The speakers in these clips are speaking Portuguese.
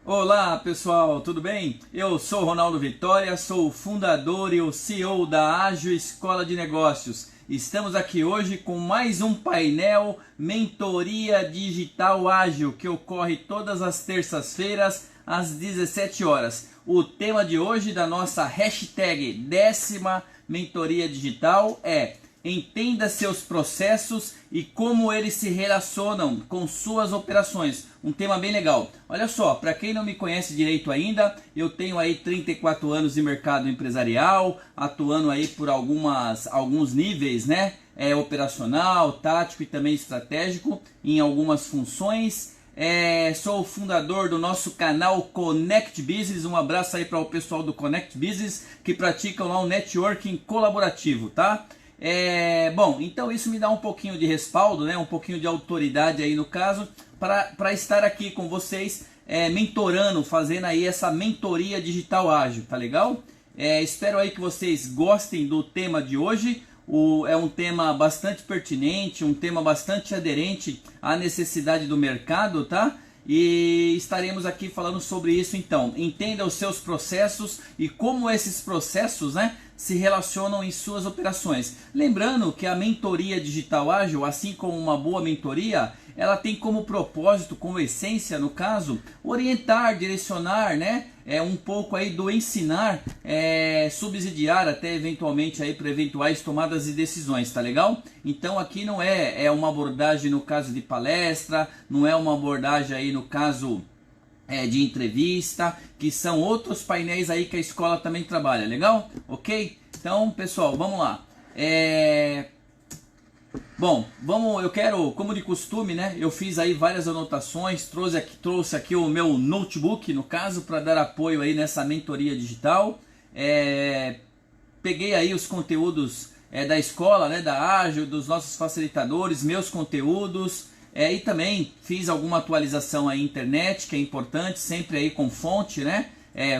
Olá pessoal, tudo bem? Eu sou Ronaldo Vitória, sou o fundador e o CEO da Ágil Escola de Negócios. Estamos aqui hoje com mais um painel Mentoria Digital Ágil que ocorre todas as terças-feiras às 17 horas. O tema de hoje da nossa hashtag 10ª Mentoria Digital é: entenda seus processos e como eles se relacionam com suas operações. Um tema bem legal. Olha só, para quem não me conhece direito ainda, eu tenho aí 34 anos de mercado empresarial, atuando aí por alguns níveis, né? Operacional, tático e também estratégico em algumas funções. Sou o fundador do nosso canal Connect Business. Um abraço aí para o pessoal do Connect Business que praticam lá um networking colaborativo, tá? Bom, então isso me dá um pouquinho de respaldo, né? Um pouquinho de autoridade aí no caso, para estar aqui com vocês, mentorando, fazendo aí essa mentoria digital ágil, tá legal? Espero aí que vocês gostem do tema de hoje. É um tema bastante pertinente, um tema bastante aderente à necessidade do mercado, tá? E estaremos aqui falando sobre isso. Então, entenda os seus processos e como esses processos, né, se relacionam em suas operações. Lembrando que a mentoria digital ágil, assim como uma boa mentoria, ela tem como propósito, como essência no caso, orientar, direcionar, né, um pouco aí do ensinar, subsidiar até eventualmente aí para eventuais tomadas de decisões, tá legal? Então aqui não é uma abordagem no caso de palestra, não é uma abordagem aí no caso de entrevista, que são outros painéis aí que a escola também trabalha, legal? Ok? Então pessoal, vamos lá. Bom, eu quero, como de costume, né? Eu fiz aí várias anotações, trouxe aqui o meu notebook, no caso, para dar apoio aí nessa mentoria digital. Peguei aí os conteúdos da escola, né? Da Ágil, dos nossos facilitadores, meus conteúdos, e também fiz alguma atualização aí na internet, que é importante, sempre aí com fonte, né?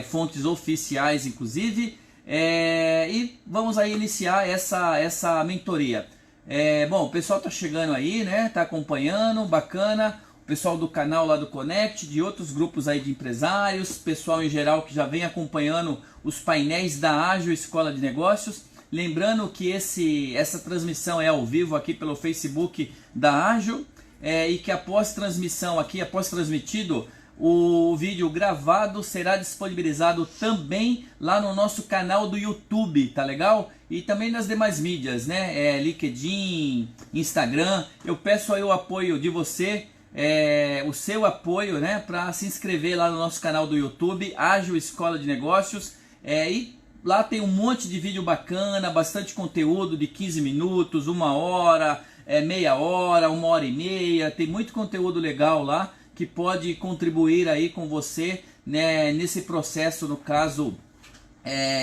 Fontes oficiais, inclusive. E vamos aí iniciar essa mentoria. Bom, o pessoal tá chegando aí, né? Tá acompanhando, bacana. O pessoal do canal lá do Connect, de outros grupos aí de empresários, pessoal em geral que já vem acompanhando os painéis da Ágil Escola de Negócios. Lembrando que essa transmissão é ao vivo aqui pelo Facebook da Ágil, e que após transmissão aqui, após transmitido, o vídeo gravado será disponibilizado também lá no nosso canal do YouTube, tá legal? E também nas demais mídias, né? LinkedIn, Instagram. Eu peço aí o apoio de você, o seu apoio, né? Para se inscrever lá no nosso canal do YouTube, Ágil Escola de Negócios. E lá tem um monte de vídeo bacana, bastante conteúdo de 15 minutos, 1 hora, meia hora, 1 hora e meia. Tem muito conteúdo legal lá que pode contribuir aí com você, né, nesse processo, no caso,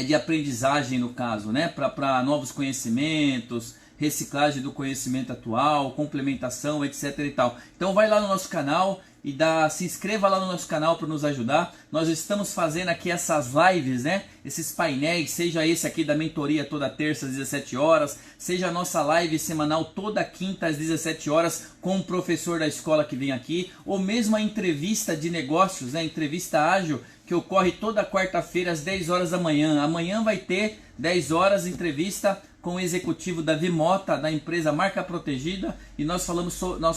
de aprendizagem, no caso, né, para novos conhecimentos, reciclagem do conhecimento atual, complementação, etc e tal. Então vai lá no nosso canal e se inscreva lá no nosso canal para nos ajudar. Nós estamos fazendo aqui essas lives, né? Esses painéis, seja esse aqui da mentoria toda terça às 17 horas, seja a nossa live semanal toda quinta às 17 horas com o professor da escola que vem aqui, ou mesmo a entrevista de negócios, né? Entrevista ágil, que ocorre toda quarta-feira às 10 horas da manhã. Amanhã vai ter 10 horas entrevista com o executivo Davi Mota, da empresa Marca Protegida, e nós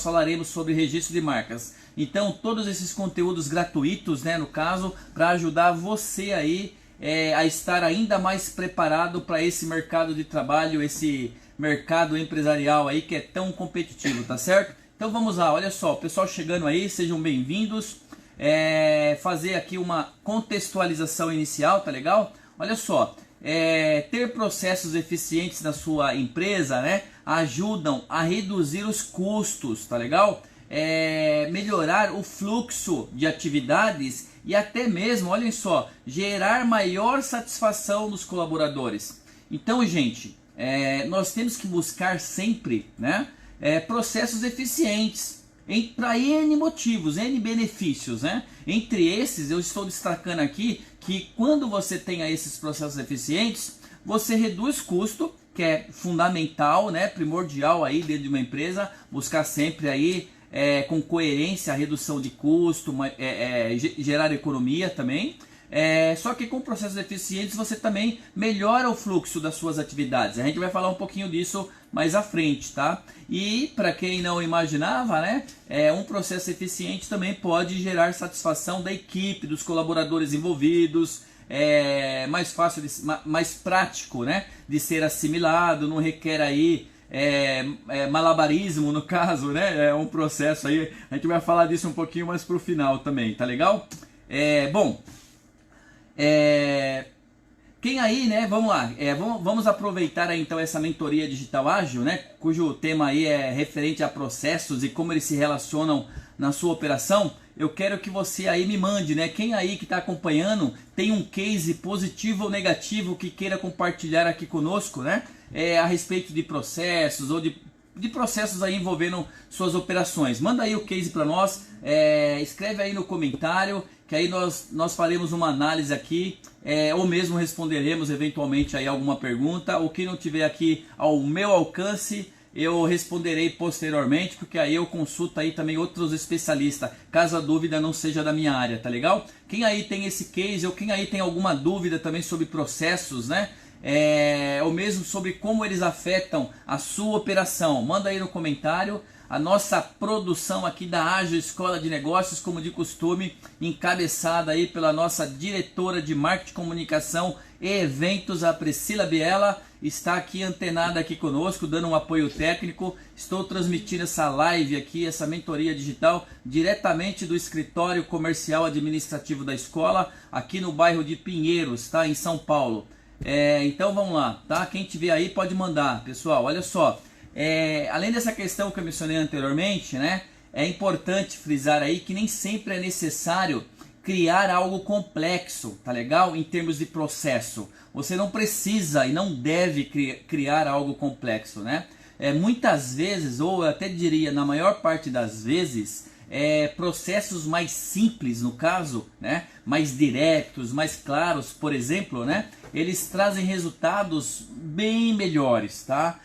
falaremos sobre registro de marcas. Então, todos esses conteúdos gratuitos, né, no caso, para ajudar você aí a estar ainda mais preparado para esse mercado de trabalho, esse mercado empresarial aí que é tão competitivo, tá certo? Então vamos lá, olha só, o pessoal chegando aí, sejam bem-vindos. Fazer aqui uma contextualização inicial, tá legal? Olha só. Ter processos eficientes na sua empresa, né, ajudam a reduzir os custos, tá legal? Melhorar o fluxo de atividades e até mesmo, olhem só, gerar maior satisfação dos colaboradores. Então, gente, nós temos que buscar sempre, né, processos eficientes para N motivos, N benefícios, né? Entre esses, eu estou destacando aqui que quando você tenha esses processos eficientes, você reduz custo, que é fundamental, né? Primordial aí dentro de uma empresa, buscar sempre aí com coerência a redução de custo, gerar economia também. Só que com processos eficientes você também melhora o fluxo das suas atividades. A gente vai falar um pouquinho disso mais à frente, tá? E para quem não imaginava, né, um processo eficiente também pode gerar satisfação da equipe, dos colaboradores envolvidos, mais fácil, mais prático, né, de ser assimilado, não requer aí malabarismo no caso, né? É um processo aí, a gente vai falar disso um pouquinho mais pro final também, tá legal? Bom. Quem aí, né, vamos lá, vamos aproveitar aí, então essa mentoria digital ágil, né, cujo tema aí é referente a processos e como eles se relacionam na sua operação. Eu quero que você aí me mande, né, quem aí que está acompanhando tem um case positivo ou negativo que queira compartilhar aqui conosco, né, a respeito de processos ou de processos aí envolvendo suas operações. Manda aí o case para nós, escreve aí no comentário, que aí nós faremos uma análise aqui, ou mesmo responderemos eventualmente aí alguma pergunta. O que não tiver aqui ao meu alcance, eu responderei posteriormente, porque aí eu consulto aí também outros especialistas, caso a dúvida não seja da minha área, tá legal? Quem aí tem esse case, ou quem aí tem alguma dúvida também sobre processos, né? Ou mesmo sobre como eles afetam a sua operação, manda aí no comentário. A nossa produção aqui da Ágil Escola de Negócios, como de costume, encabeçada aí pela nossa diretora de Marketing, Comunicação e Eventos, a Priscila Biela, está aqui antenada aqui conosco, dando um apoio técnico. Estou transmitindo essa live aqui, essa mentoria digital, diretamente do escritório comercial administrativo da escola, aqui no bairro de Pinheiros, tá? Em São Paulo. Então vamos lá, tá? Quem tiver aí pode mandar, pessoal. Olha só. Além dessa questão que eu mencionei anteriormente, né, é importante frisar aí que nem sempre é necessário criar algo complexo, tá legal? Em termos de processo. Você não precisa e não deve criar algo complexo, né? Muitas vezes, ou eu até diria na maior parte das vezes, processos mais simples, no caso, né, mais diretos, mais claros, por exemplo, né, eles trazem resultados bem melhores, tá?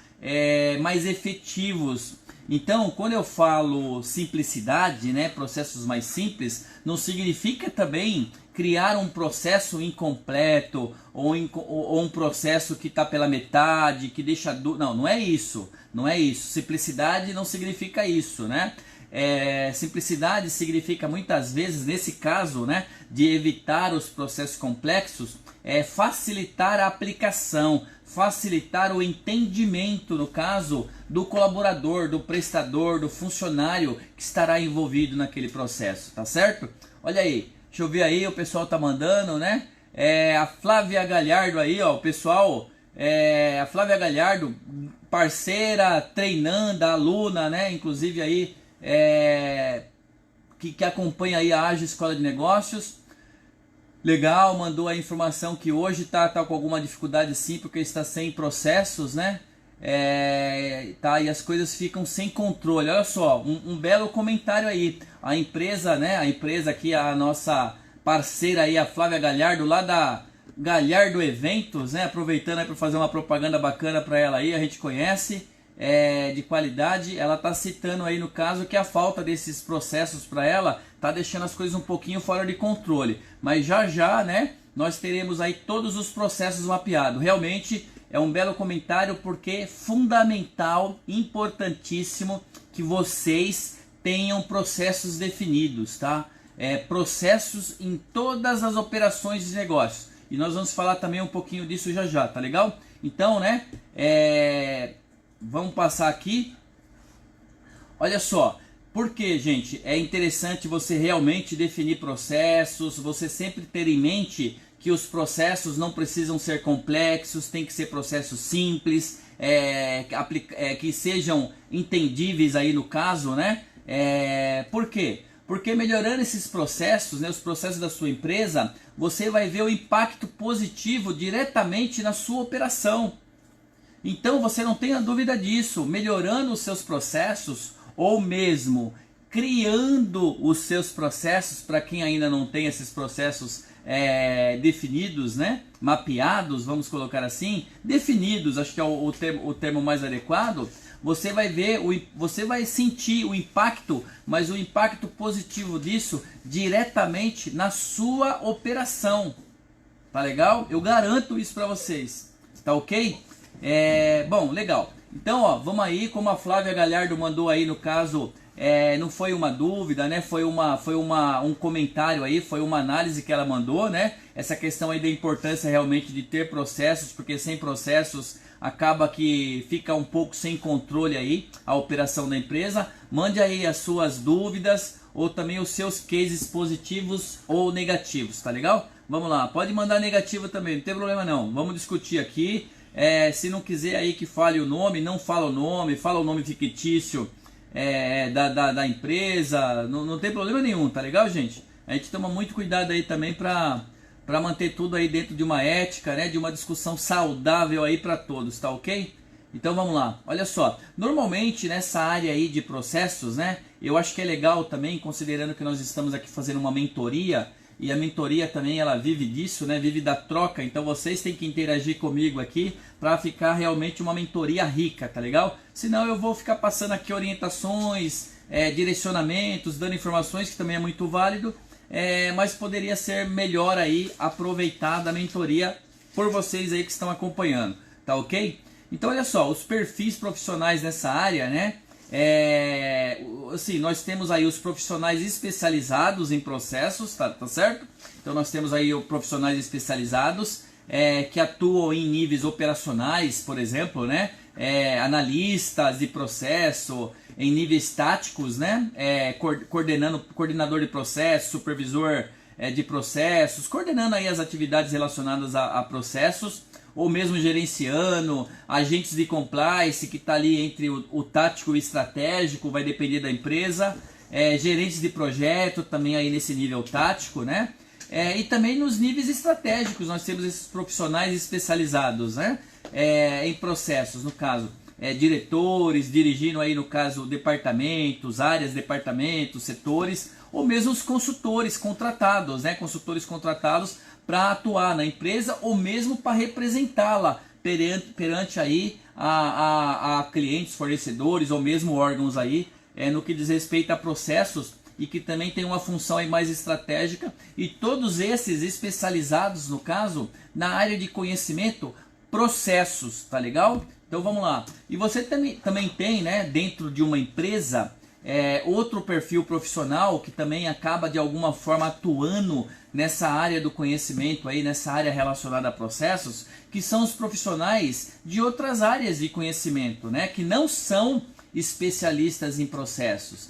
Mais efetivos. Então, quando eu falo simplicidade, né, processos mais simples, não significa também criar um processo incompleto ou um processo que está pela metade, que deixa não é isso, não é isso. Simplicidade não significa isso, né? Simplicidade significa muitas vezes, nesse caso, né, de evitar os processos complexos, facilitar a aplicação, facilitar o entendimento, no caso, do colaborador, do prestador, do funcionário que estará envolvido naquele processo, tá certo? Olha aí, deixa eu ver aí, o pessoal tá mandando, né? A Flávia Galhardo aí, ó, o pessoal, a Flávia Galhardo, parceira, treinando, aluna, né? Inclusive aí, que acompanha aí a Ágil Escola de Negócios. Legal, mandou a informação que hoje tá com alguma dificuldade sim, porque está sem processos, né? E as coisas ficam sem controle. Olha só, um belo comentário aí. A empresa, né? A empresa aqui, a nossa parceira aí, a Flávia Galhardo, lá da Galhardo Eventos, né? Aproveitando aí para fazer uma propaganda bacana para ela aí, a gente conhece, de qualidade. Ela tá citando aí no caso que a falta desses processos para ela tá deixando as coisas um pouquinho fora de controle. Mas já, né? Nós teremos aí todos os processos mapeados. Realmente é um belo comentário, porque é fundamental, importantíssimo que vocês tenham processos definidos, tá? Processos em todas as operações de negócios. E nós vamos falar também um pouquinho disso já, tá legal? Então, né? Vamos passar aqui. Olha só. Porque, gente, é interessante você realmente definir processos, você sempre ter em mente que os processos não precisam ser complexos, tem que ser processos simples, que sejam entendíveis aí no caso, né? Por quê? Porque melhorando esses processos, né, os processos da sua empresa, você vai ver o impacto positivo diretamente na sua operação. Então você não tenha dúvida disso, melhorando os seus processos, ou mesmo criando os seus processos, para quem ainda não tem esses processos definidos, né? Mapeados, vamos colocar assim, definidos, acho que é o termo mais adequado. você vai ver, você vai sentir o impacto, mas o impacto positivo disso diretamente na sua operação. Tá legal? Eu garanto isso para vocês. Tá ok? Bom, legal. Então, ó, vamos aí, como a Flávia Galhardo mandou aí no caso, não foi uma dúvida, né? Foi um comentário aí, foi uma análise que ela mandou, né? Essa questão aí da importância realmente de ter processos, porque sem processos acaba que fica um pouco sem controle aí a operação da empresa. Mande aí as suas dúvidas ou também os seus cases positivos ou negativos, tá legal? Vamos lá, pode mandar negativo também, não tem problema não. Vamos discutir aqui. Se não quiser aí que fale o nome, não fala o nome, fala o nome fictício da empresa, não tem problema nenhum, tá legal, gente? A gente toma muito cuidado aí também para manter tudo aí dentro de uma ética, né, de uma discussão saudável aí para todos, tá ok? Então vamos lá, olha só, normalmente nessa área aí de processos, né, eu acho que é legal também, considerando que nós estamos aqui fazendo uma mentoria, e a mentoria também ela vive disso, né, vive da troca, então vocês têm que interagir comigo aqui para ficar realmente uma mentoria rica, tá legal? Senão eu vou ficar passando aqui orientações, direcionamentos, dando informações, que também é muito válido, mas poderia ser melhor aí aproveitada a mentoria por vocês aí que estão acompanhando, tá ok? Então olha só, os perfis profissionais nessa área, né? Assim, nós temos aí os profissionais especializados em processos, tá certo? Então nós temos aí os profissionais especializados que atuam em níveis operacionais, por exemplo, né? Analistas de processo, em níveis táticos, né? Coordenador de processos, supervisor de processos, coordenando aí as atividades relacionadas a processos, ou mesmo gerenciando, agentes de compliance, que está ali entre o tático e o estratégico, vai depender da empresa, gerentes de projeto, também aí nesse nível tático, né? E também nos níveis estratégicos, nós temos esses profissionais especializados, né? Em processos, no caso, diretores, dirigindo aí no caso departamentos, áreas, departamentos, setores, ou mesmo os consultores contratados, né? Consultores contratados para atuar na empresa ou mesmo para representá-la perante aí a clientes, fornecedores ou mesmo órgãos aí, no que diz respeito a processos e que também tem uma função aí mais estratégica, e todos esses especializados no caso na área de conhecimento processos, tá legal? Então vamos lá. E você também tem, né, dentro de uma empresa outro perfil profissional que também acaba de alguma forma atuando nessa área do conhecimento aí, nessa área relacionada a processos, que são os profissionais de outras áreas de conhecimento, né, que não são especialistas em processos.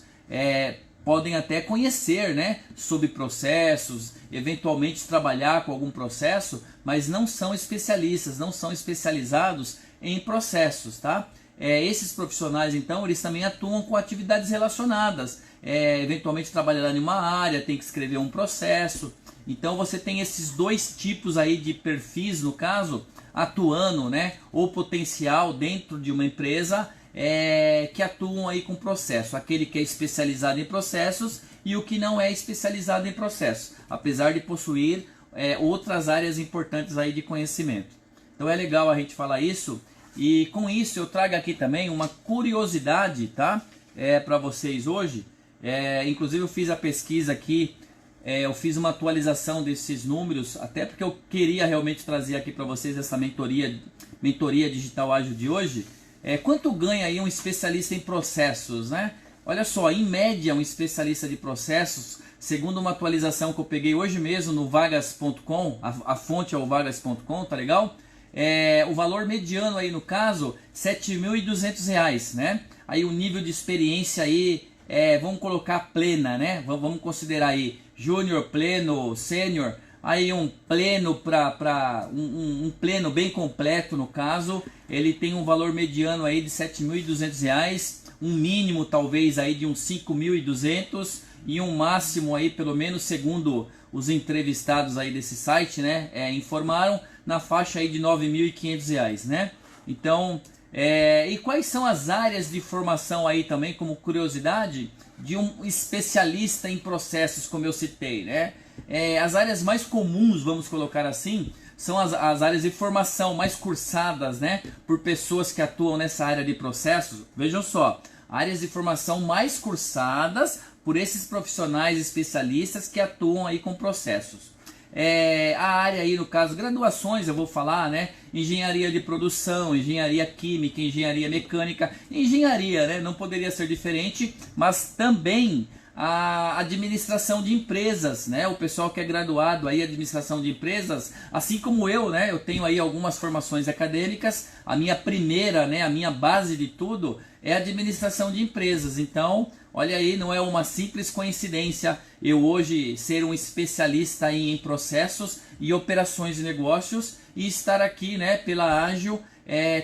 Podem até conhecer, né, sobre processos, eventualmente trabalhar com algum processo, mas não são especialistas, não são especializados em processos, tá? Esses profissionais, então, eles também atuam com atividades relacionadas, eventualmente trabalhar em uma área, tem que escrever um processo. Então você tem esses dois tipos aí de perfis, no caso, atuando, né, ou potencial dentro de uma empresa, que atuam aí com processo, aquele que é especializado em processos e o que não é especializado em processos, apesar de possuir outras áreas importantes aí de conhecimento. Então é legal a gente falar isso, e com isso eu trago aqui também uma curiosidade, tá? Para vocês hoje. Inclusive eu fiz a pesquisa aqui, eu fiz uma atualização desses números, até porque eu queria realmente trazer aqui para vocês essa mentoria digital ágil de hoje. Quanto ganha aí um especialista em processos, né? Olha só, em média um especialista de processos, segundo uma atualização que eu peguei hoje mesmo no vagas.com, a fonte é o vagas.com, tá legal? O valor mediano aí no caso, R$ 7.200, né? Aí o nível de experiência aí, vamos colocar plena, né? Vamos considerar aí júnior, pleno, sênior. Aí um pleno um pleno bem completo no caso, ele tem um valor mediano aí de R$ 7.200, um mínimo talvez aí de uns 5.200 e um máximo aí, pelo menos segundo os entrevistados aí desse site, né, informaram, na faixa aí de R$ 9.500, né? Então, e quais são as áreas de formação aí também, como curiosidade, de um especialista em processos, como eu citei, né? As áreas mais comuns, vamos colocar assim, são as áreas de formação mais cursadas, né, por pessoas que atuam nessa área de processos. Vejam só, áreas de formação mais cursadas por esses profissionais especialistas que atuam aí com processos. A área aí, no caso, graduações, eu vou falar, né? Engenharia de produção, engenharia química, engenharia mecânica, engenharia, né? Não poderia ser diferente, mas também a administração de empresas, né? O pessoal que é graduado aí, administração de empresas, assim como eu, né? Eu tenho aí algumas formações acadêmicas, a minha primeira, né? A minha base de tudo é administração de empresas. Então, olha aí, não é uma simples coincidência eu hoje ser um especialista em processos e operações de negócios e estar aqui, né, pela Ágil,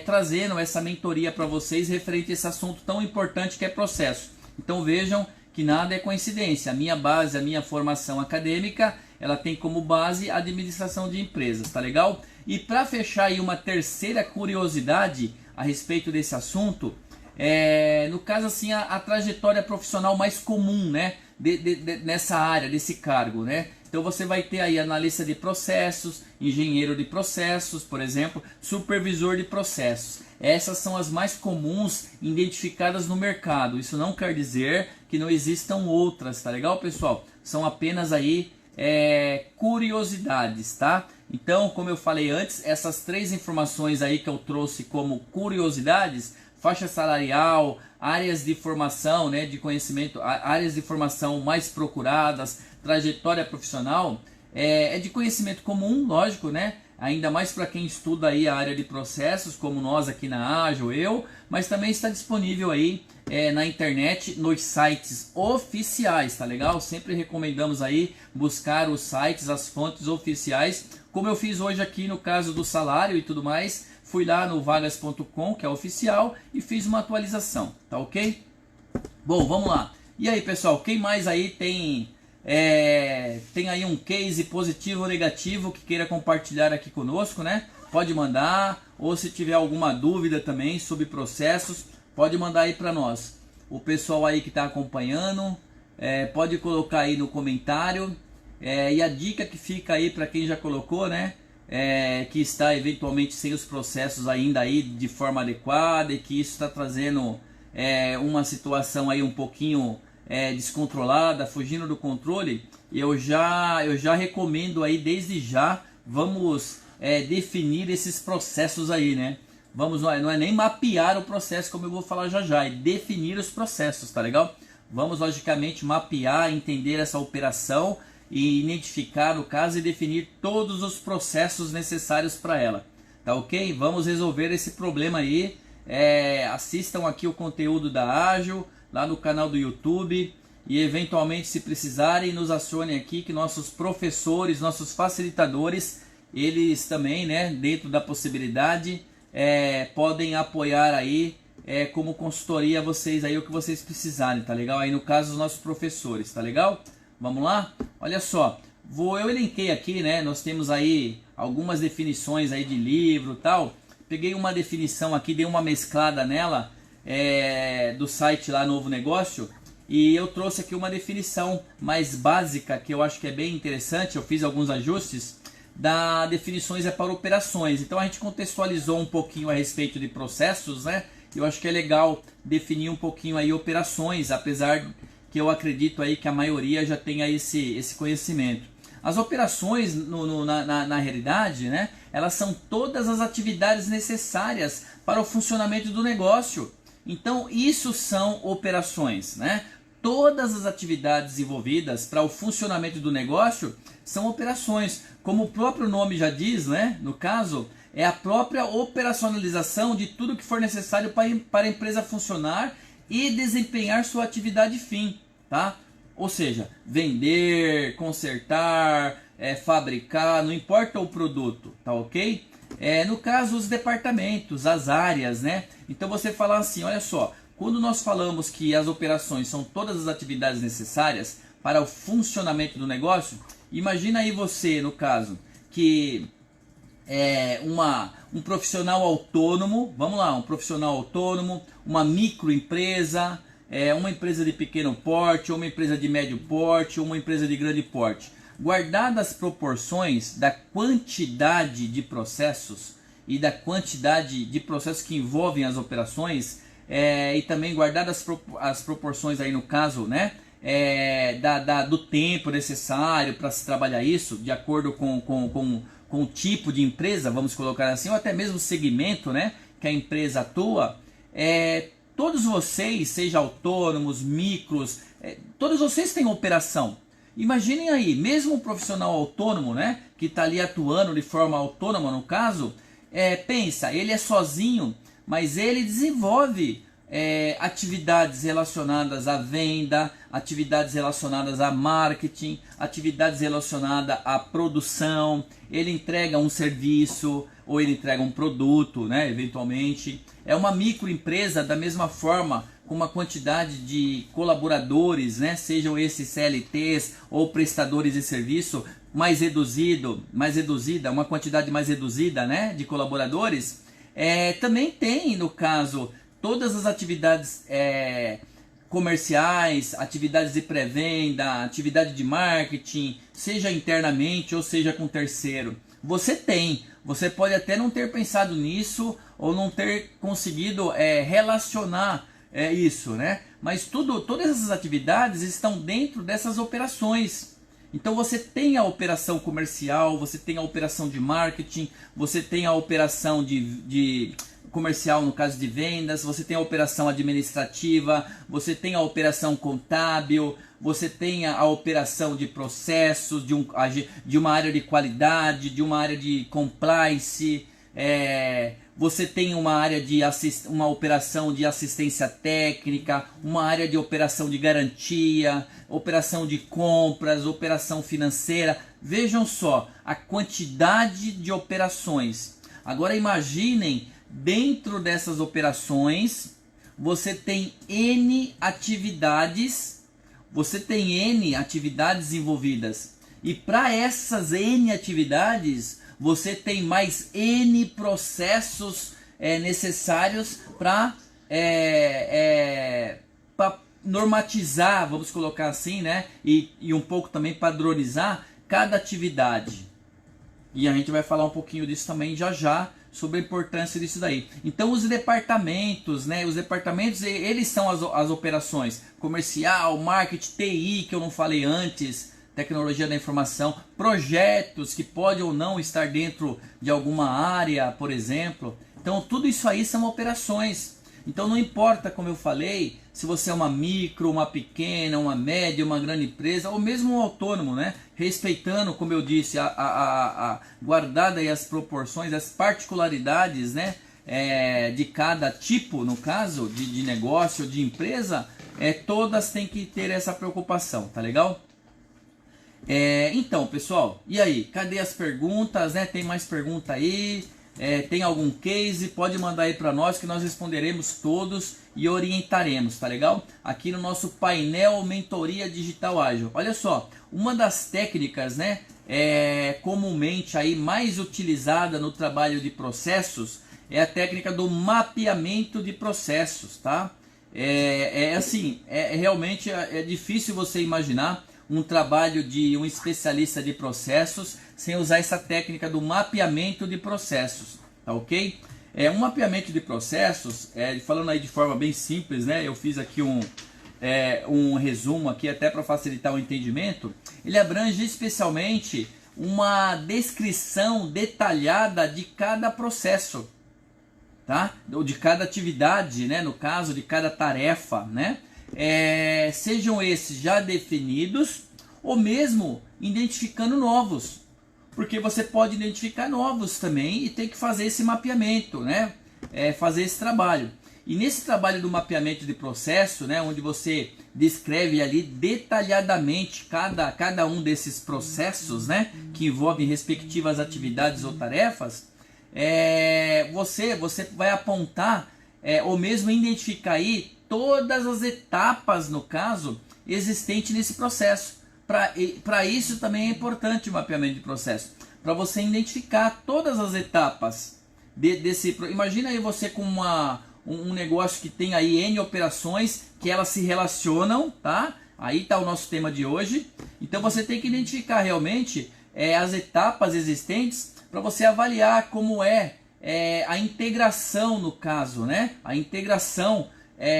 trazendo essa mentoria para vocês referente a esse assunto tão importante que é processo. Então vejam que nada é coincidência. A minha base, a minha formação acadêmica, ela tem como base a administração de empresas, tá legal? E para fechar aí uma terceira curiosidade a respeito desse assunto, no caso assim, a trajetória profissional mais comum, né, nessa área, desse cargo, né? Então você vai ter aí analista de processos, engenheiro de processos, por exemplo, supervisor de processos. Essas são as mais comuns identificadas no mercado. Isso não quer dizer que não existam outras, tá legal, pessoal? São apenas aí curiosidades, tá? Então, como eu falei antes, essas três informações aí que eu trouxe como curiosidades: faixa salarial, áreas de formação, né, de conhecimento, áreas de formação mais procuradas, trajetória profissional, é de conhecimento comum, lógico, né? Ainda mais para quem estuda aí a área de processos, como nós aqui na Ágil, mas também está disponível aí na internet, nos sites oficiais, tá legal? Sempre recomendamos aí buscar os sites, as fontes oficiais, como eu fiz hoje aqui no caso do salário e tudo mais. Fui lá no vagas.com, que é oficial, e fiz uma atualização, tá ok? Bom, vamos lá. E aí, pessoal, quem mais aí tem aí um case positivo ou negativo que queira compartilhar aqui conosco, né? Pode mandar, ou se tiver alguma dúvida também sobre processos, pode mandar aí para nós. O pessoal aí que está acompanhando, pode colocar aí no comentário, e a dica que fica aí para quem já colocou, né? Que está eventualmente sem os processos ainda aí de forma adequada, e que isso está trazendo uma situação aí um pouquinho descontrolada, fugindo do controle. Eu já recomendo aí desde já, vamos definir esses processos aí, né? Não é nem mapear o processo, como eu vou falar já, é definir os processos, tá legal? Vamos logicamente mapear, entender essa operação e identificar no caso e definir todos os processos necessários para ela, tá ok? Vamos resolver esse problema aí. Assistam aqui o conteúdo da Ágil lá no canal do YouTube, e eventualmente, se precisarem, nos acionem aqui, que nossos professores, nossos facilitadores, eles também, né, dentro da possibilidade, podem apoiar aí como consultoria vocês aí, o que vocês precisarem, tá legal? Aí no caso os nossos professores, tá legal? Vamos lá? Olha só, eu elenquei aqui, né? Nós temos aí algumas definições aí de livro e tal. Peguei uma definição aqui, dei uma mesclada nela, do site lá Novo Negócio, e eu trouxe aqui uma definição mais básica, que eu acho que é bem interessante. Eu fiz alguns ajustes da definições para operações. Então a gente contextualizou um pouquinho a respeito de processos, né? Eu acho que é legal definir um pouquinho aí operações, apesar que eu acredito aí que a maioria já tenha esse conhecimento. As operações, na realidade, né, elas são todas as atividades necessárias para o funcionamento do negócio. Então, isso são operações, né? Todas as atividades envolvidas para o funcionamento do negócio são operações. Como o próprio nome já diz, né, no caso, é a própria operacionalização de tudo que for necessário para a empresa funcionar e desempenhar sua atividade fim, tá? Ou seja, vender, consertar, fabricar, não importa o produto, tá ok? No caso, os departamentos, as áreas, né? Então você fala assim, olha só, quando nós falamos que as operações são todas as atividades necessárias para o funcionamento do negócio, imagina aí você, no caso, que um profissional autônomo, vamos lá, um profissional autônomo, uma microempresa, uma empresa de pequeno porte, ou uma empresa de médio porte, ou uma empresa de grande porte. guardadas as proporções da quantidade de processos e da quantidade de processos que envolvem as operações, e também guardadas as proporções aí no caso, né, do tempo necessário para se trabalhar isso, de acordo com o tipo de empresa, vamos colocar assim, ou até mesmo o segmento, né, que a empresa atua, todos vocês, seja autônomos, micros, todos vocês têm operação. Imaginem aí, mesmo um profissional autônomo, né, que está ali atuando de forma autônoma no caso, pensa, ele é sozinho, mas ele desenvolve atividades relacionadas à venda, atividades relacionadas a marketing, atividades relacionadas à produção, ele entrega um serviço ou ele entrega um produto, né, eventualmente. É uma microempresa da mesma forma, com uma quantidade de colaboradores, né, sejam esses CLTs ou prestadores de serviço mais reduzida, uma quantidade mais reduzida, né, de colaboradores. Também tem, no caso, todas as atividades comerciais, atividades de pré-venda, atividade de marketing, seja internamente ou seja com terceiro. Você pode até não ter pensado nisso ou não ter conseguido relacionar isso, né? Mas todas essas atividades estão dentro dessas operações. Então você tem a operação comercial, você tem a operação de marketing, você tem a operação de comercial no caso de vendas, você tem a operação administrativa, você tem a operação contábil, você tem a operação de processos, de uma área de qualidade, de uma área de compliance, você tem uma operação de assistência técnica, uma área de operação de garantia, operação de compras, operação financeira. Vejam só a quantidade de operações. Agora imaginem, dentro dessas operações, você tem N atividades envolvidas. E para essas N atividades, você tem mais N processos necessários para normatizar, vamos colocar assim, né? E um pouco também padronizar cada atividade. E a gente vai falar um pouquinho disso também já, sobre a importância disso daí. Então os departamentos, né? Os departamentos, eles são as operações comercial, marketing, TI, que eu não falei antes, tecnologia da informação, projetos que pode ou não estar dentro de alguma área, por exemplo. Então tudo isso aí são operações. Então não importa, como eu falei, se você é uma micro, uma pequena, uma média, uma grande empresa, ou mesmo um autônomo, né? Respeitando, como eu disse, guardada aí as proporções, as particularidades, né? De cada tipo, no caso, de negócio, de empresa, todas têm que ter essa preocupação, tá legal? Então, pessoal, e aí? Cadê as perguntas, né? Tem mais pergunta aí? Tem algum case? Pode mandar aí para nós que nós responderemos todos e orientaremos, tá legal? Aqui no nosso painel Mentoria Digital Ágil. Olha só, uma das técnicas, né, comumente aí mais utilizada no trabalho de processos é a técnica do mapeamento de processos, tá? Realmente difícil você imaginar um trabalho de um especialista de processos sem usar essa técnica do mapeamento de processos, tá ok? Um mapeamento de processos, falando aí de forma bem simples, né? Eu fiz aqui um resumo aqui até para facilitar o entendimento. Ele abrange especialmente uma descrição detalhada de cada processo, tá? Ou de cada atividade, né? No caso de cada tarefa, né? Sejam esses já definidos ou mesmo identificando novos, porque você pode identificar novos também e ter que fazer esse mapeamento, né? Fazer esse trabalho. E nesse trabalho do mapeamento de processo, né, onde você descreve ali detalhadamente cada um desses processos, né, que envolvem respectivas atividades ou tarefas, você vai apontar ou mesmo identificar aí todas as etapas, no caso, existentes nesse processo. Para isso também é importante o mapeamento de processo, para você identificar todas as etapas desse. Imagina aí você com um negócio que tem aí N operações, que elas se relacionam, tá? Aí está o nosso tema de hoje. Então você tem que identificar realmente as etapas existentes para você avaliar como a integração no caso, né? A integração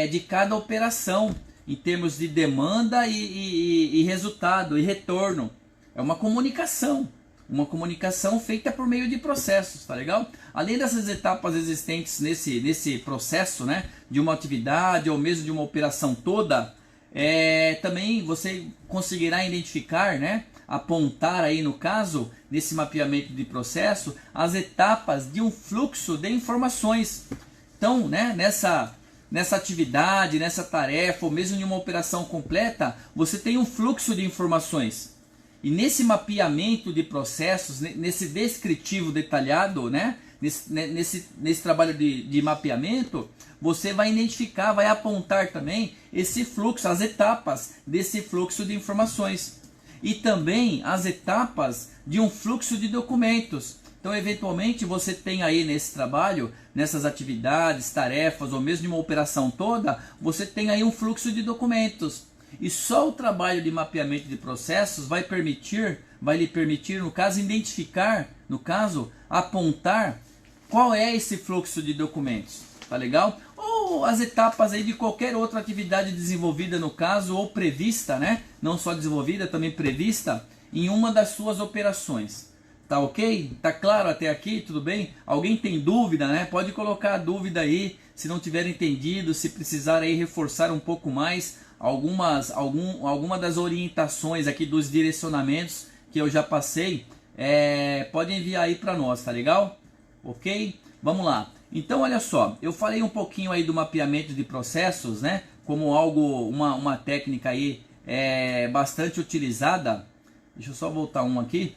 de cada operação em termos de demanda e resultado e retorno. É uma comunicação feita por meio de processos, tá legal? Além dessas etapas existentes nesse processo, né, de uma atividade ou mesmo de uma operação toda, também você conseguirá identificar, né, apontar aí no caso, nesse mapeamento de processo, as etapas de um fluxo de informações. Então, né, nessa atividade, nessa tarefa, ou mesmo em uma operação completa, você tem um fluxo de informações. E nesse mapeamento de processos, nesse descritivo detalhado, né, nesse trabalho de mapeamento, você vai identificar, vai apontar também esse fluxo, as etapas desse fluxo de informações. E também as etapas de um fluxo de documentos. Então, eventualmente, você tem aí nesse trabalho, nessas atividades, tarefas, ou mesmo de uma operação toda, você tem aí um fluxo de documentos. E só o trabalho de mapeamento de processos vai lhe permitir, no caso, identificar, no caso, apontar qual é esse fluxo de documentos. Tá legal? Ou as etapas aí de qualquer outra atividade desenvolvida no caso, ou prevista, né? Não só desenvolvida, também prevista em uma das suas operações. Tá ok? Tá claro até aqui? Tudo bem? Alguém tem dúvida, né? Pode colocar a dúvida aí, se não tiver entendido, se precisar aí reforçar um pouco mais alguma das orientações aqui dos direcionamentos que eu já passei, pode enviar aí para nós, tá legal? Ok? Vamos lá. Então, olha só, eu falei um pouquinho aí do mapeamento de processos, né? Como uma técnica aí bastante utilizada. Deixa eu só voltar um aqui.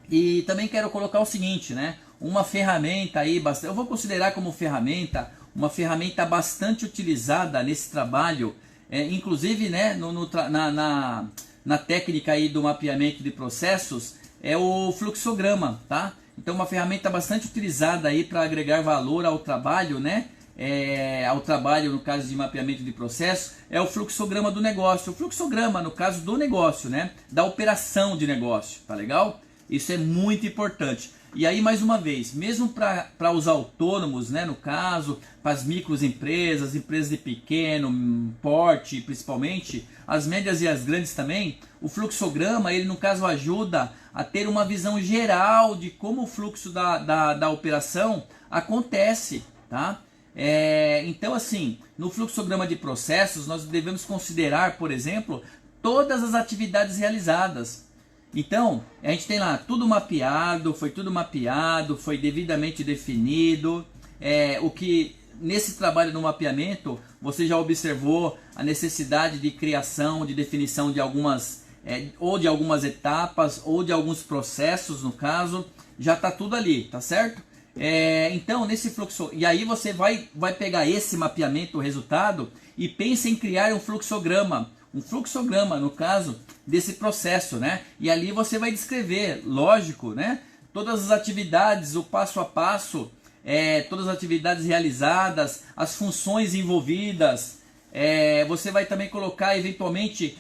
E também quero colocar o seguinte, né? Uma ferramenta aí, eu vou considerar como ferramenta, uma ferramenta bastante utilizada nesse trabalho, inclusive, né, na técnica aí do mapeamento de processos, é o fluxograma, tá? Então, uma ferramenta bastante utilizada aí para agregar valor ao trabalho, né? Ao trabalho, no caso de mapeamento de processo, é o fluxograma do negócio. O fluxograma, no caso do negócio, né? Da operação de negócio, tá legal? Isso é muito importante. E aí, mais uma vez, mesmo para os autônomos, né, no caso, para as microempresas, empresas de pequeno porte, principalmente, as médias e as grandes também, o fluxograma, ele no caso ajuda a ter uma visão geral de como o fluxo da operação acontece, tá? Então, assim, no fluxograma de processos, nós devemos considerar, por exemplo, todas as atividades realizadas. Então, a gente tem lá tudo mapeado, foi devidamente definido. O que nesse trabalho no mapeamento, você já observou a necessidade de criação, de definição de algumas etapas, ou de alguns processos, no caso, já está tudo ali, tá certo? Então, nesse fluxo, e aí você vai pegar esse mapeamento, o resultado, e pensa em criar um fluxograma, no caso, desse processo, né? E ali você vai descrever, lógico, né? Todas as atividades, o passo a passo, todas as atividades realizadas, as funções envolvidas. Você vai também colocar, eventualmente,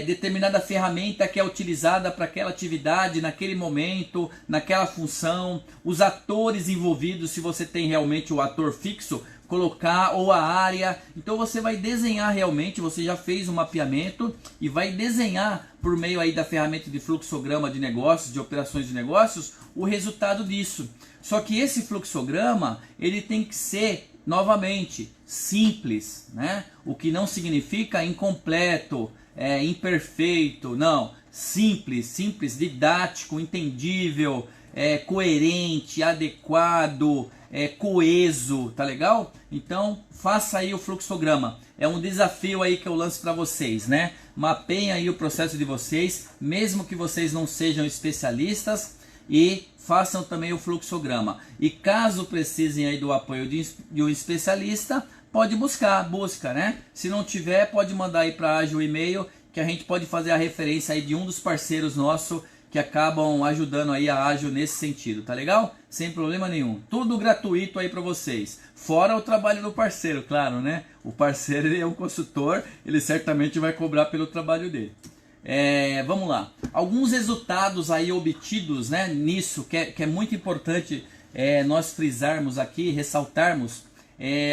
determinada ferramenta que é utilizada para aquela atividade, naquele momento, naquela função, os atores envolvidos, se você tem realmente o ator fixo, colocar, ou a área. Então você vai desenhar realmente, você já fez um mapeamento e vai desenhar por meio aí da ferramenta de fluxograma de negócios, de operações de negócios, o resultado disso. Só que esse fluxograma, ele tem que ser, novamente, simples, né? O que não significa incompleto, imperfeito, não. Simples, didático, entendível, coerente, adequado, coeso, tá legal? Então, faça aí o fluxograma. É um desafio aí que eu lanço para vocês, né? Mapeiem aí o processo de vocês, mesmo que vocês não sejam especialistas, e façam também o fluxograma. E caso precisem aí do apoio de um especialista, busca, né? Se não tiver, pode mandar aí para a Ágil o e-mail, que a gente pode fazer a referência aí de um dos parceiros nossos que acabam ajudando aí a Ágil nesse sentido, tá legal? Sem problema nenhum. Tudo gratuito aí para vocês. Fora o trabalho do parceiro, claro, né? O parceiro, ele é um consultor, ele certamente vai cobrar pelo trabalho dele. Vamos lá. Alguns resultados aí obtidos, né, nisso, que é muito importante nós frisarmos aqui, ressaltarmos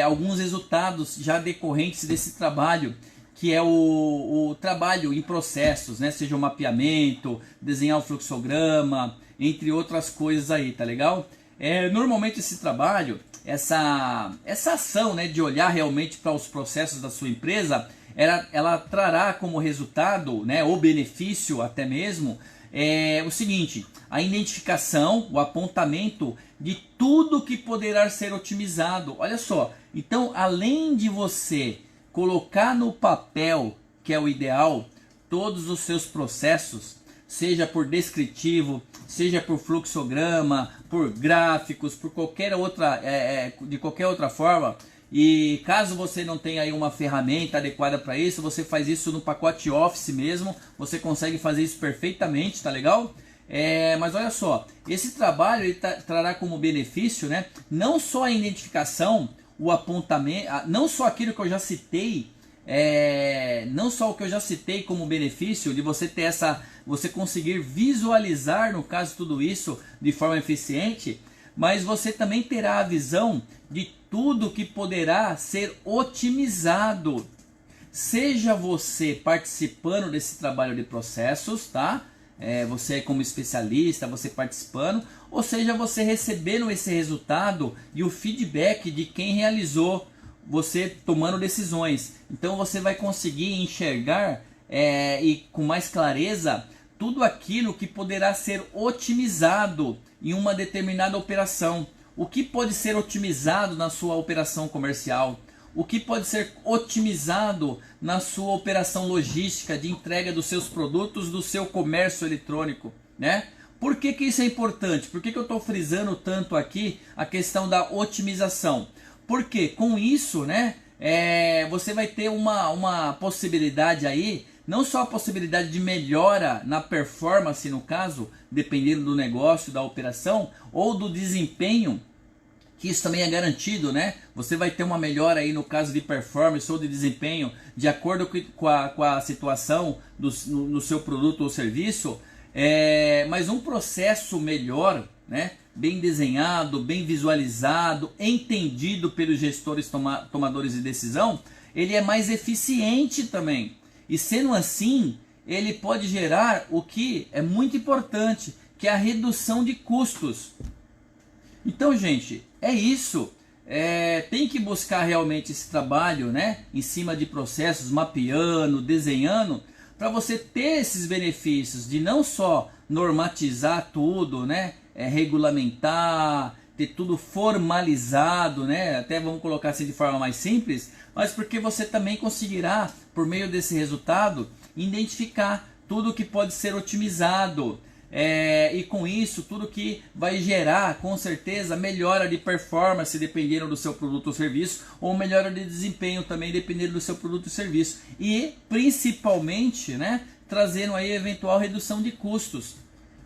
alguns resultados já decorrentes desse trabalho, que é o trabalho em processos, né? Seja o mapeamento, desenhar o fluxograma, entre outras coisas aí, tá legal? Normalmente esse trabalho, essa ação, né, de olhar realmente para os processos da sua empresa, ela trará como resultado, né, ou benefício até mesmo, o seguinte: a identificação, o apontamento de tudo que poderá ser otimizado. Olha só, então além de você colocar no papel, que é o ideal, todos os seus processos, seja por descritivo, seja por fluxograma, por gráficos, por qualquer outra, de qualquer outra forma. E caso você não tenha aí uma ferramenta adequada para isso, você faz isso no pacote Office mesmo, você consegue fazer isso perfeitamente, tá legal? Mas olha só, esse trabalho ele trará como benefício, né, não só a identificação, o apontamento, não só aquilo que eu já citei, não só o que eu já citei como benefício de você ter você conseguir visualizar, no caso, tudo isso de forma eficiente, mas você também terá a visão de tudo que poderá ser otimizado, seja você participando desse trabalho de processos, tá? Você como especialista, você participando, ou seja, você recebendo esse resultado e o feedback de quem realizou, você tomando decisões. Então você vai conseguir enxergar e com mais clareza tudo aquilo que poderá ser otimizado em uma determinada operação. O que pode ser otimizado na sua operação comercial? O que pode ser otimizado na sua operação logística de entrega dos seus produtos, do seu comércio eletrônico, né? Por que isso é importante? Por que eu estou frisando tanto aqui a questão da otimização? Porque com isso, né, você vai ter uma possibilidade aí, não só a possibilidade de melhora na performance, no caso, dependendo do negócio, da operação, ou do desempenho, que isso também é garantido, né? Você vai ter uma melhora aí no caso de performance ou de desempenho, de acordo com a situação no seu produto ou serviço, mas um processo melhor, né? Bem desenhado, bem visualizado, entendido pelos gestores tomadores de decisão, ele é mais eficiente também. E sendo assim, ele pode gerar o que é muito importante, que é a redução de custos. Então, gente, é isso. Tem que buscar realmente esse trabalho, né, em cima de processos, mapeando, desenhando, para você ter esses benefícios de não só normatizar tudo, né, regulamentar, ter tudo formalizado, né, até vamos colocar assim de forma mais simples, mas porque você também conseguirá, por meio desse resultado, identificar tudo que pode ser otimizado. E com isso, tudo que vai gerar, com certeza, melhora de performance dependendo do seu produto ou serviço, ou melhora de desempenho também dependendo do seu produto ou serviço. E principalmente, né, trazendo aí eventual redução de custos.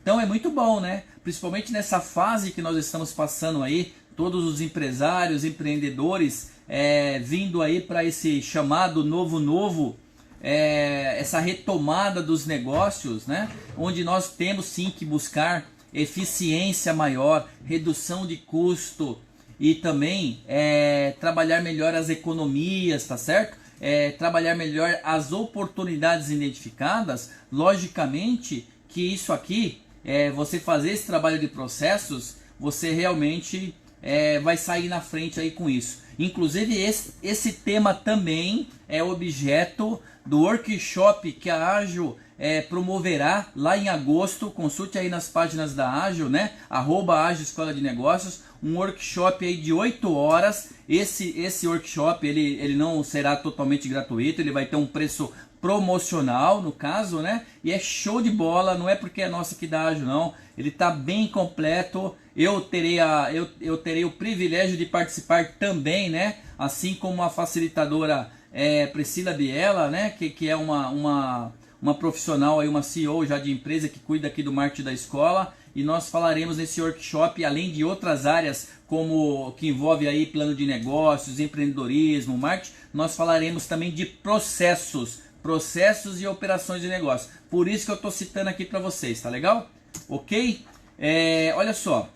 Então é muito bom, né? Principalmente nessa fase que nós estamos passando aí, todos os empresários, empreendedores, vindo aí para esse chamado novo, essa retomada dos negócios, né? Onde nós temos sim que buscar eficiência maior, redução de custo e também trabalhar melhor as economias, tá certo? Trabalhar melhor as oportunidades identificadas. Logicamente que isso aqui, você fazer esse trabalho de processos, você realmente vai sair na frente aí com isso. Inclusive esse tema também é objeto do workshop que a Ágil promoverá lá em agosto. Consulte aí nas páginas da Ágil, né? @Ágil Escola de Negócios, um workshop aí de 8 horas. Esse workshop ele não será totalmente gratuito, ele vai ter um preço promocional no caso, né? E é show de bola, não é porque é nosso aqui da Ágil não, ele está bem completo. Eu terei o privilégio de participar também, né? Assim como a facilitadora Priscila Biela, né? Que é uma uma profissional aí, uma CEO já de empresa que cuida aqui do marketing da escola, e nós falaremos nesse workshop, além de outras áreas como que envolve aí plano de negócios, empreendedorismo, marketing, nós falaremos também de processos e operações de negócio. Por isso que eu estou citando aqui para vocês, tá legal? Ok? Olha só,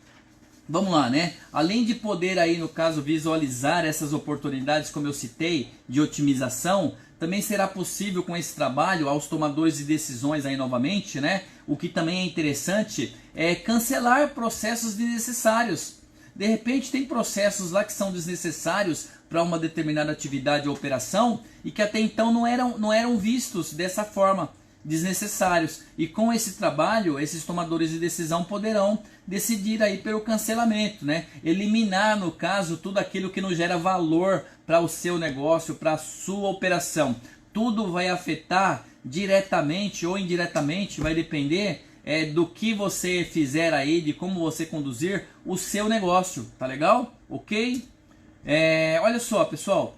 vamos lá, né? Além de poder aí, no caso, visualizar essas oportunidades, como eu citei, de otimização, também será possível com esse trabalho, aos tomadores de decisões aí novamente, né? O que também é interessante é cancelar processos desnecessários. De repente tem processos lá que são desnecessários para uma determinada atividade ou operação e que até então não eram vistos dessa forma, desnecessários. E com esse trabalho, esses tomadores de decisão poderão decidir aí pelo cancelamento, né? Eliminar, no caso, tudo aquilo que não gera valor para o seu negócio, para a sua operação. Tudo vai afetar diretamente ou indiretamente, vai depender do que você fizer aí, de como você conduzir o seu negócio, tá legal? Ok? Olha só, pessoal,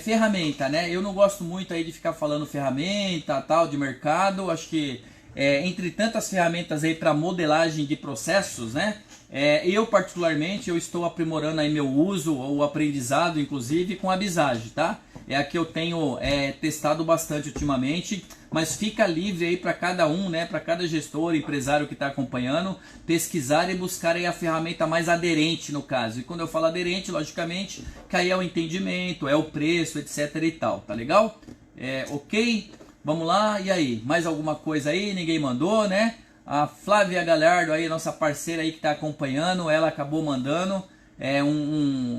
ferramenta, né? Eu não gosto muito aí de ficar falando ferramenta, tal, de mercado. Acho que entre tantas ferramentas aí para modelagem de processos, né? Eu particularmente eu estou aprimorando aí meu uso ou aprendizado, inclusive com a Visage, tá? É a que eu tenho testado bastante ultimamente, mas fica livre aí para cada um, né? Para cada gestor, empresário que está acompanhando, pesquisar e buscar aí a ferramenta mais aderente no caso. E quando eu falo aderente, logicamente, que aí é o entendimento, é o preço, etc e tal, tá legal? Ok? Vamos lá, e aí? Mais alguma coisa aí? Ninguém mandou, né? A Flávia Galhardo aí, nossa parceira aí que está acompanhando, ela acabou mandando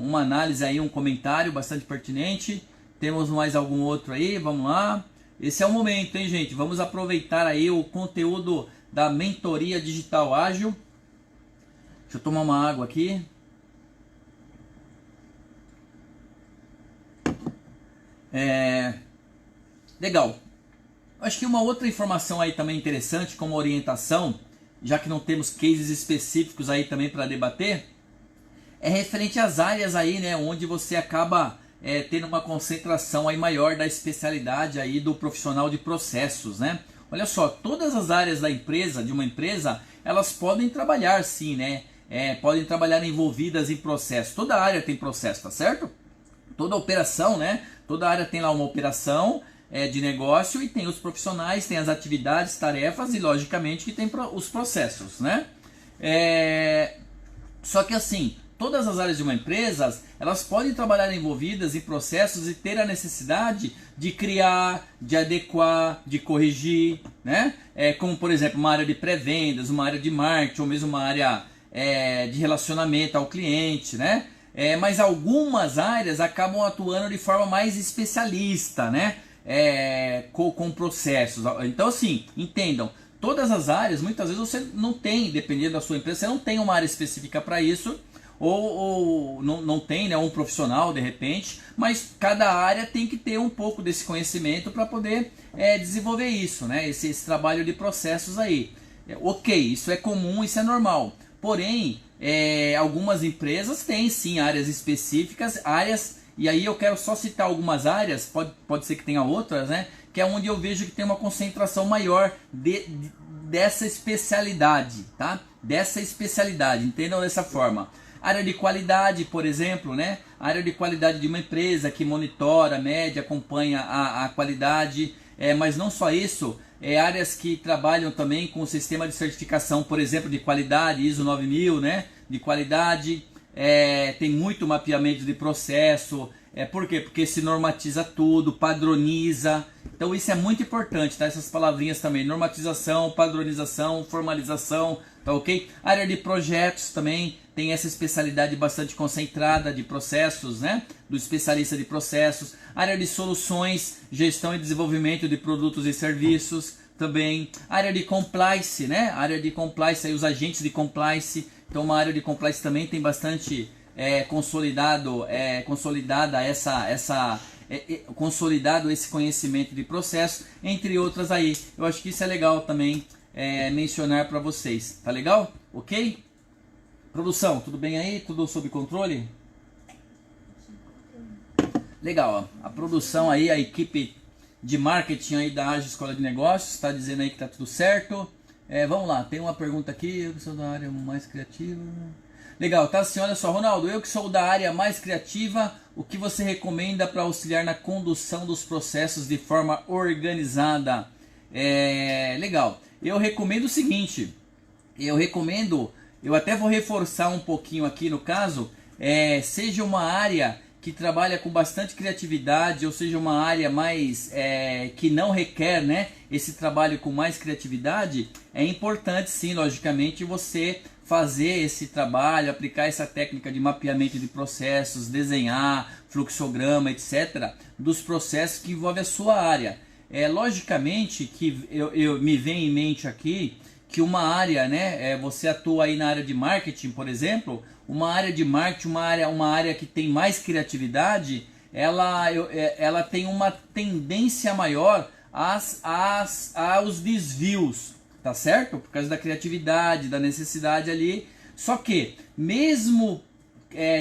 uma análise aí, um comentário bastante pertinente. Temos mais algum outro aí? Vamos lá. Esse é o momento, hein, gente? Vamos aproveitar aí o conteúdo da mentoria digital ágil. Deixa eu tomar uma água aqui. Legal. Acho que uma outra informação aí também interessante como orientação, já que não temos cases específicos aí também para debater, é referente às áreas aí, né, onde você acaba tendo uma concentração aí maior da especialidade aí do profissional de processos, né? Olha só, todas as áreas da empresa, de uma empresa, elas podem trabalhar sim, né? Podem trabalhar envolvidas em processo. Toda área tem processo, tá certo? Toda operação, né? Toda área tem lá uma operação de negócio e tem os profissionais, tem as atividades, tarefas e logicamente que tem os processos, né? Só que assim, todas as áreas de uma empresa, elas podem trabalhar envolvidas em processos e ter a necessidade de criar, de adequar, de corrigir, né? Como por exemplo uma área de pré-vendas, uma área de marketing ou mesmo uma área de relacionamento ao cliente, né? Mas algumas áreas acabam atuando de forma mais especialista, né? Com processos. Então assim, entendam, todas as áreas, muitas vezes você não tem, dependendo da sua empresa, você não tem uma área específica para isso, ou não tem, né, um profissional de repente, mas cada área tem que ter um pouco desse conhecimento para poder desenvolver isso, né? Esse trabalho de processos aí. Ok, isso é comum, isso é normal. Porém, algumas empresas têm sim áreas específicas, e aí eu quero só citar algumas áreas, pode ser que tenha outras, né? Que é onde eu vejo que tem uma concentração maior dessa especialidade, tá? Dessa especialidade, entendam dessa forma. Área de qualidade, por exemplo, né? Área de qualidade de uma empresa que monitora, mede, acompanha a qualidade, mas não só isso, áreas que trabalham também com o sistema de certificação, por exemplo, de qualidade, ISO 9000, né? De qualidade. Tem muito mapeamento de processo. Por quê? Porque se normatiza tudo, padroniza. Então isso é muito importante, tá? Essas palavrinhas também, normatização, padronização, formalização, tá ok? Área de projetos também tem essa especialidade bastante concentrada de processos, né? Do especialista de processos. Área de soluções, gestão e desenvolvimento de produtos e serviços também. Área de compliance, né? Área de compliance, aí os agentes de compliance. Então uma área de compliance também tem bastante consolidado esse conhecimento de processo, entre outras aí. Eu acho que isso é legal também mencionar para vocês, tá legal? Ok? Produção, tudo bem aí? Tudo sob controle? Legal, ó. A produção aí, a equipe de marketing aí da Ágil Escola de Negócios, está dizendo aí que está tudo certo. Vamos lá, tem uma pergunta aqui, eu que sou da área mais criativa. Legal, tá assim, olha só, Ronaldo, eu que sou da área mais criativa, o que você recomenda para auxiliar na condução dos processos de forma organizada? Legal, eu recomendo o seguinte, eu até vou reforçar um pouquinho aqui no caso, seja uma área que trabalha com bastante criatividade, ou seja, uma área mais que não requer, né, esse trabalho com mais criatividade, é importante sim, logicamente, você fazer esse trabalho, aplicar essa técnica de mapeamento de processos, desenhar fluxograma, etc., dos processos que envolvem a sua área. Logicamente que eu me vem em mente aqui que uma área, né, você atua aí na área de marketing, por exemplo, uma área de marketing, uma área que tem mais criatividade, ela tem uma tendência maior aos desvios, tá certo? Por causa da criatividade, da necessidade ali. Só que, mesmo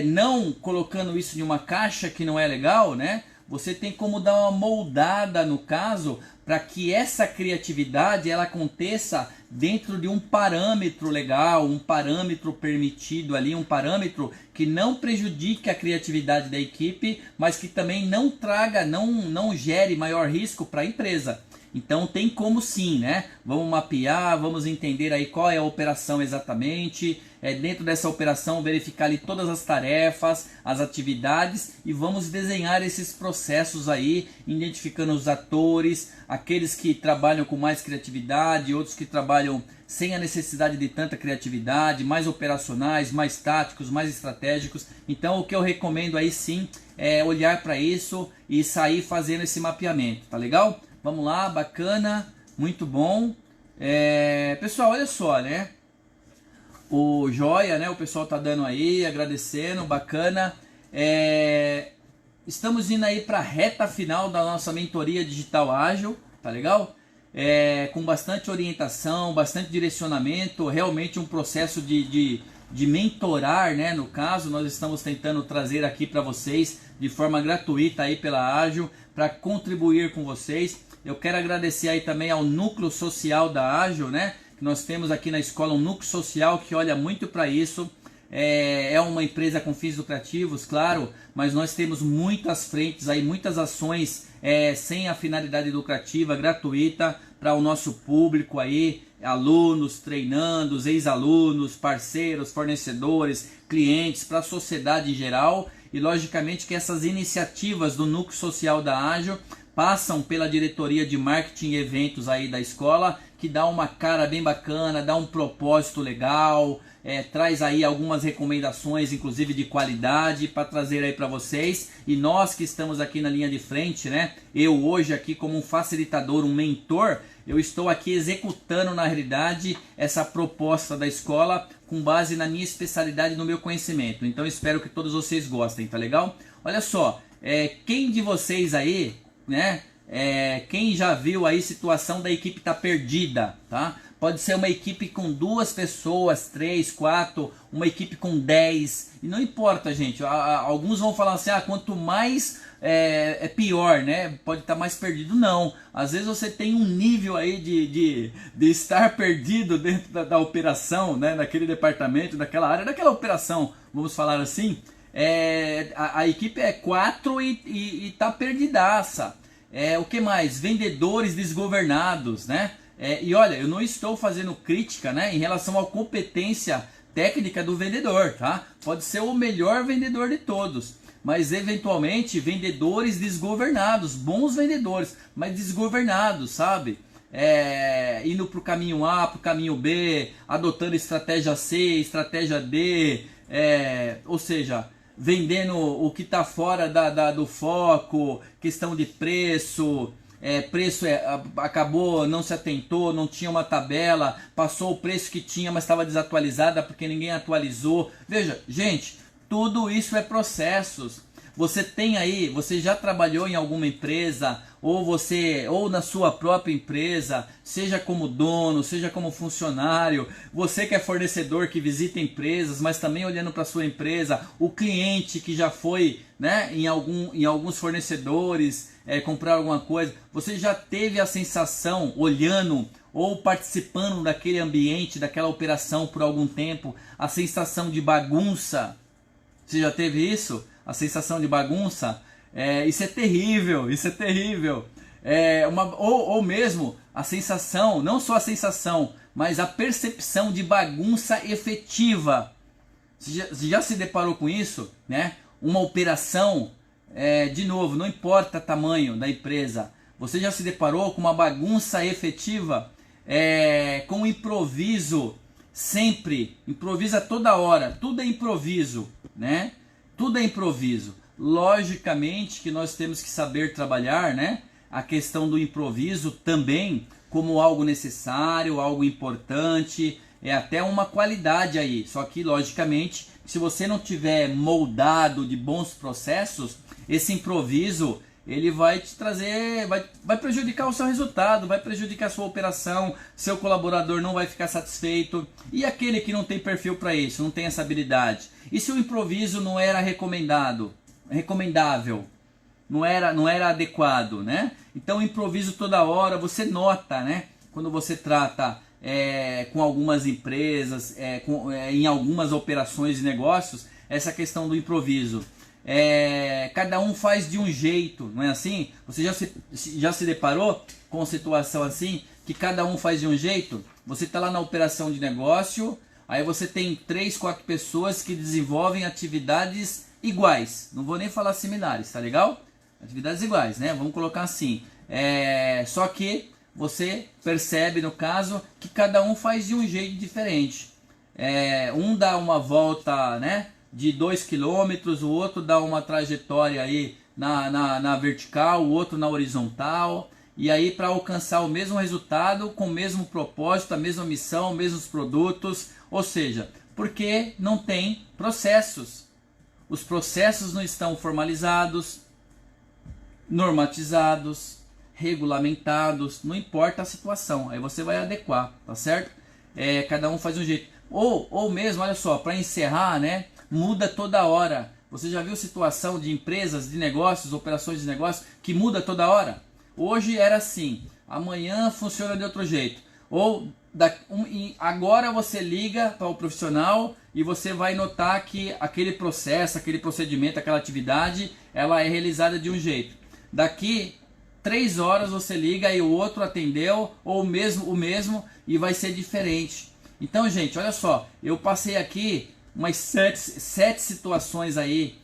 não colocando isso em uma caixa que não é legal, né? Você tem como dar uma moldada no caso para que essa criatividade ela aconteça dentro de um parâmetro legal, um parâmetro permitido ali, um parâmetro que não prejudique a criatividade da equipe, mas que também não traga, não gere maior risco para a empresa. Então tem como sim, né? Vamos mapear, vamos entender aí qual é a operação exatamente, dentro dessa operação verificar ali todas as tarefas, as atividades e vamos desenhar esses processos aí, identificando os atores, aqueles que trabalham com mais criatividade, outros que trabalham sem a necessidade de tanta criatividade, mais operacionais, mais táticos, mais estratégicos. Então o que eu recomendo aí sim é olhar para isso e sair fazendo esse mapeamento, tá legal? Vamos lá, bacana, muito bom. Pessoal, olha só, né? O joia, né? O pessoal tá dando aí, agradecendo, bacana. Estamos indo aí para a reta final da nossa mentoria digital ágil, tá legal? Com bastante orientação, bastante direcionamento, realmente um processo de mentorar, né? No caso, nós estamos tentando trazer aqui para vocês de forma gratuita aí pela Ágil, para contribuir com vocês. Eu quero agradecer aí também ao núcleo social da Ágil, né? Que nós temos aqui na escola um núcleo social que olha muito para isso. É uma empresa com fins lucrativos, claro, mas nós temos muitas frentes aí, muitas ações sem a finalidade lucrativa, gratuita para o nosso público aí, alunos, treinandos, ex-alunos, parceiros, fornecedores, clientes, para a sociedade em geral. E logicamente que essas iniciativas do núcleo social da Ágil passam pela diretoria de marketing e eventos aí da escola, que dá uma cara bem bacana, dá um propósito legal, traz aí algumas recomendações, inclusive de qualidade, para trazer aí para vocês. E nós que estamos aqui na linha de frente, né? Eu hoje aqui como um facilitador, um mentor, eu estou aqui executando na realidade essa proposta da escola com base na minha especialidade e no meu conhecimento. Então espero que todos vocês gostem, tá legal? Olha só, quem de vocês aí, né? Quem já viu aí situação da equipe tá perdida, tá? Pode ser uma equipe com 2 pessoas, 3, 4, uma equipe com 10, e não importa, gente. Alguns vão falar assim, quanto mais é pior, né? Pode estar mais perdido. Não, às vezes você tem um nível aí de estar perdido dentro da operação, né? Daquele departamento, daquela área, daquela operação, vamos falar assim. A equipe é 4 e tá perdidaça. O que mais? Vendedores desgovernados, né? E olha, eu não estou fazendo crítica, né, em relação à competência técnica do vendedor, tá? Pode ser o melhor vendedor de todos, mas eventualmente vendedores desgovernados, bons vendedores, mas desgovernados, sabe? Indo para o caminho A, para o caminho B, adotando estratégia C, estratégia D, ou seja, vendendo o que está fora do foco, questão de preço. Preço acabou, não se atentou, não tinha uma tabela, passou o preço que tinha, mas estava desatualizada porque ninguém atualizou. Veja, gente, tudo isso é processos. Você tem aí, você já trabalhou em alguma empresa ou você, ou na sua própria empresa, seja como dono, seja como funcionário, você que é fornecedor, que visita empresas, mas também olhando para a sua empresa, o cliente que já foi, né, em alguns fornecedores, comprar alguma coisa, você já teve a sensação, olhando ou participando daquele ambiente, daquela operação por algum tempo, a sensação de bagunça? Você já teve isso? A sensação de bagunça? Isso é terrível, isso é terrível. Ou mesmo a sensação, não só a sensação, mas a percepção de bagunça efetiva. Você já se deparou com isso, né? Uma operação, de novo, não importa o tamanho da empresa, você já se deparou com uma bagunça efetiva, com um improviso sempre, improvisa toda hora, tudo é improviso, né? Tudo é improviso. Logicamente que nós temos que saber trabalhar, né, a questão do improviso também como algo necessário, algo importante, até uma qualidade aí. Só que logicamente, se você não tiver moldado de bons processos, esse improviso ele vai te trazer, vai prejudicar o seu resultado, vai prejudicar a sua operação, seu colaborador não vai ficar satisfeito. E aquele que não tem perfil para isso, não tem essa habilidade? E se o improviso não era recomendável, não era adequado, né? Então improviso toda hora, você nota, né? Quando você trata com algumas empresas, em algumas operações de negócios, essa questão do improviso. Cada um faz de um jeito, não é assim? Você já se deparou com situação assim, que cada um faz de um jeito? Você está lá na operação de negócio, aí você tem 3, 4 pessoas que desenvolvem atividades iguais, não vou nem falar similares, tá legal? Atividades iguais, né? Vamos colocar assim. Só que você percebe, no caso, que cada um faz de um jeito diferente. Um dá uma volta, né, de 2 km, o outro dá uma trajetória aí na vertical, o outro na horizontal, e aí para alcançar o mesmo resultado, com o mesmo propósito, a mesma missão, mesmos produtos, ou seja, porque não tem processos. Os processos não estão formalizados, normatizados, regulamentados, não importa a situação, aí você vai adequar, tá certo? Cada um faz um jeito. Ou mesmo, olha só, para encerrar, né, muda toda hora. Você já viu situação de empresas, de negócios, operações de negócios, que muda toda hora? Hoje era assim, amanhã funciona de outro jeito. Ou agora você liga para o profissional e você vai notar que aquele processo, aquele procedimento, aquela atividade, ela é realizada de um jeito. Daqui 3 horas você liga e o outro atendeu, ou o mesmo, e vai ser diferente. Então, gente, olha só, eu passei aqui umas 7 situações aí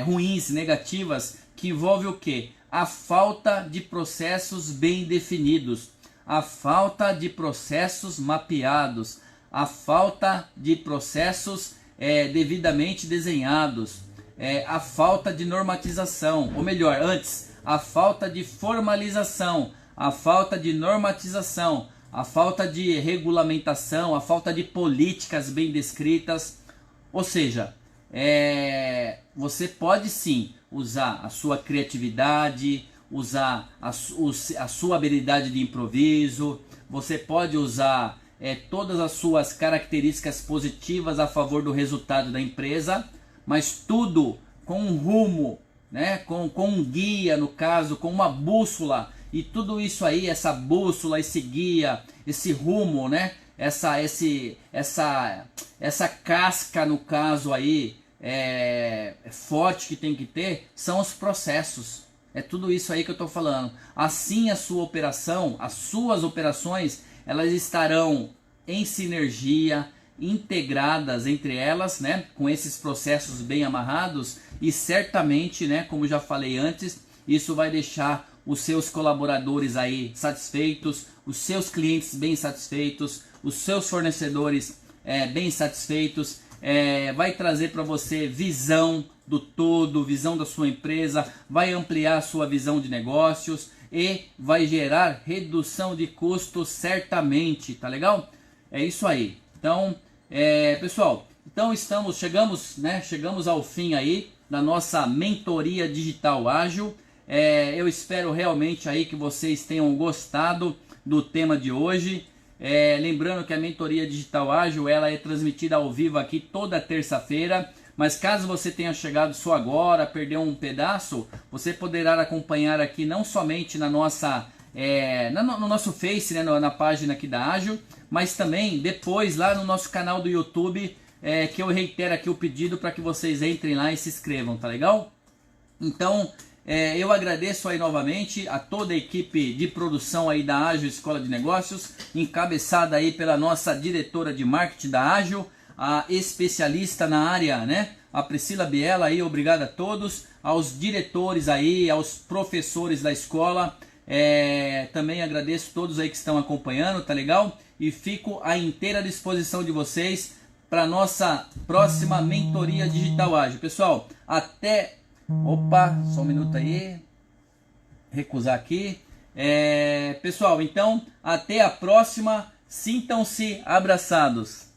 ruins, negativas, que envolve o quê? A falta de processos bem definidos, a falta de processos mapeados, a falta de processos devidamente desenhados, a falta de normatização, ou melhor, antes, a falta de formalização, a falta de normatização, a falta de regulamentação, a falta de políticas bem descritas. Ou seja, você pode sim usar a sua criatividade, usar a sua habilidade de improviso, você pode usar todas as suas características positivas a favor do resultado da empresa, mas tudo com um rumo, né? com um guia, no caso, com uma bússola. E tudo isso aí, essa bússola, esse guia, esse rumo, né? Essa casca, no caso aí, forte que tem que ter, são os processos. É tudo isso aí que eu estou falando. Assim a sua operação, as suas operações, elas estarão em sinergia, integradas entre elas, né? Com esses processos bem amarrados, e certamente, né, como já falei antes, isso vai deixar os seus colaboradores aí satisfeitos, os seus clientes bem satisfeitos, os seus fornecedores bem satisfeitos, vai trazer para você visão do todo, visão da sua empresa, vai ampliar a sua visão de negócios e vai gerar redução de custos certamente, tá legal? É isso aí. Então, pessoal, então chegamos ao fim aí da nossa mentoria digital ágil. Eu espero realmente aí que vocês tenham gostado do tema de hoje. Lembrando que a Mentoria Digital Ágil, ela é transmitida ao vivo aqui toda terça-feira. Mas caso você tenha chegado só agora, perdeu um pedaço, você poderá acompanhar aqui não somente na nossa, no nosso Face, né, na página aqui da Ágil, mas também depois lá no nosso canal do YouTube, que eu reitero aqui o pedido para que vocês entrem lá e se inscrevam, tá legal? Então, eu agradeço aí novamente a toda a equipe de produção aí da Ágil Escola de Negócios, encabeçada aí pela nossa diretora de marketing da Ágil, a especialista na área, né? A Priscila Biela aí, obrigado a todos, aos diretores aí, aos professores da escola, também agradeço todos aí que estão acompanhando, tá legal? E fico à inteira disposição de vocês para nossa próxima Mentoria Digital Ágil. Pessoal, até... Opa, só um minuto aí, recusar aqui. Pessoal, então, até a próxima, sintam-se abraçados.